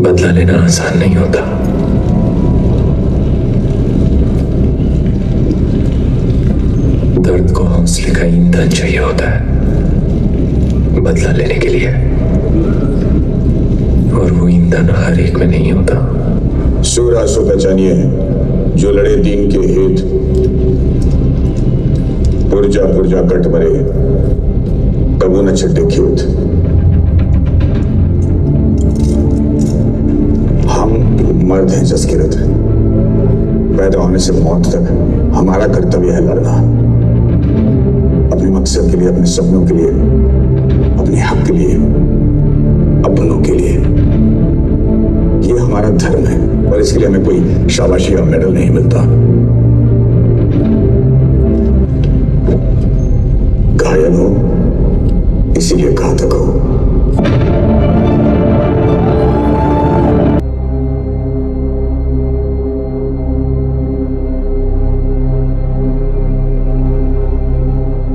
बदला लेना आसान नहीं होता। दर्द को हौसले का ईंधन चाहिए होता है बदला लेने के लिए, और वो ईंधन हर एक में नहीं होता। सूरा सो पहचानिए जो लड़े दीन के हित, पुरजा पुरजा कट मरे कबू न छड्डे खेत। हम मर्द हैं जसकिरत, पैदा होने से मौत तक हमारा कर्तव्य है लड़ना, अपने मकसद के लिए, अपने सपनों के लिए, अपने हक के लिए, अपनों के लिए। ये हमारा धर्म है और इसके लिए हमें कोई शाबाशी या मेडल नहीं मिलता। घायल हो इसीलिए घातक हो।